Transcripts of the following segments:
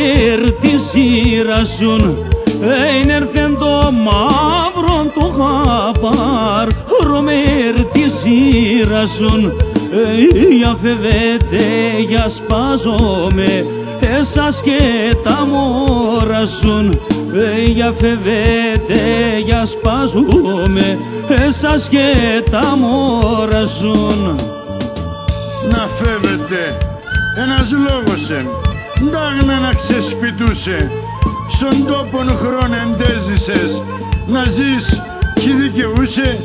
Ρωμέρ τη σειράζουν, έρθεν το μαύρο το χαπάρ. Ρωμέρ τη σειράζουν, για φεύγετε, για σπάζομαι, εσάς και τα μόρα ζουν. Για φεύγετε, για σπάζομαι, εσάς και τα μόρα ζουν. Να φεύγετε, ένας λόγος ντάγνα να ξεσπιτούσε, στον τόπον χρόνο εντέζησες, να ζεις κι δικαιούσε.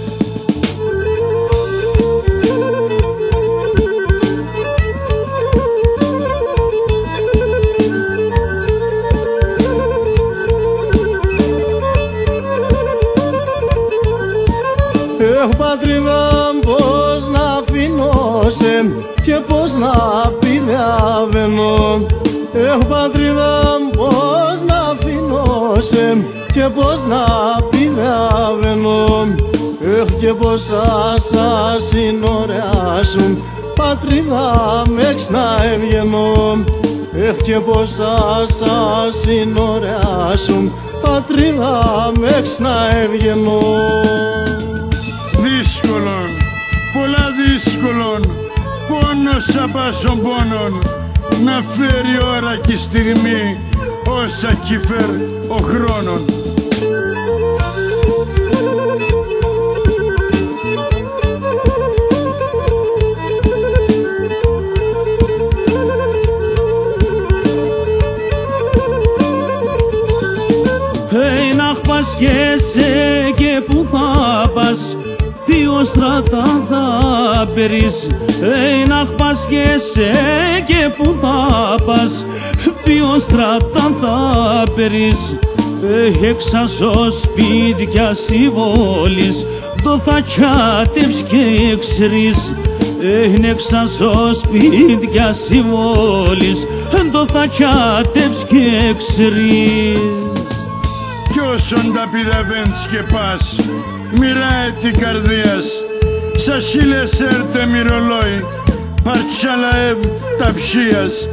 Πατρίδα, πώς να αφήνωσαι και πώς να πηδαβαίνω. Πατρίδα, πώς να αφήνωσαι και πώς να πηδαβαίνω. Και πώς σα συνορεάσουν, πατρίδα, μεξ να ευγενώ. Και πώς σα συνορεάσουν, πατρίδα, μεξ να ευγενώ. Δύσκολον, πολλά δύσκολον, πόνος απάσων πόνων, να φέρει ώρα και στιγμή όσα κυφέρ ο χρόνων. Να χπασκέσαι και που θα πας, ποιο στρατά θα περείς. Να χπασκέσαι και που θα πας, ποιο στρατά θα περείς. Εξαζώ σπίτια συμβόλης, το θα τσάτευς και εξρείς. Εξαζώ σπίτια συμβόλης, το θα τσάτευς και εξρείς. Κι όσον τα πηδαβέντς και πας, μοιράει την καρδίας, σας ήλες έρτε μυρολόι, παρτσαλαεύ τα ψίας.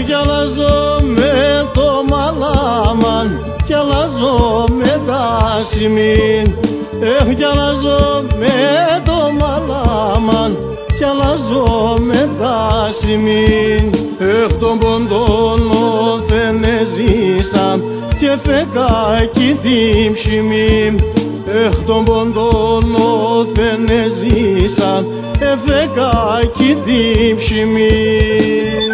Κι αλλάζω με το μαλάμαν, κι αλλάζω με τα σημείν. Κι αλλάζω με το μαλάμαν, κι αλλάζω με τα σημείν. Τον ποντών όθεν έζησα και φέκα κι την ψημήν. Τον ποντών όθεν έζησα, φέκα κι την ψημήν.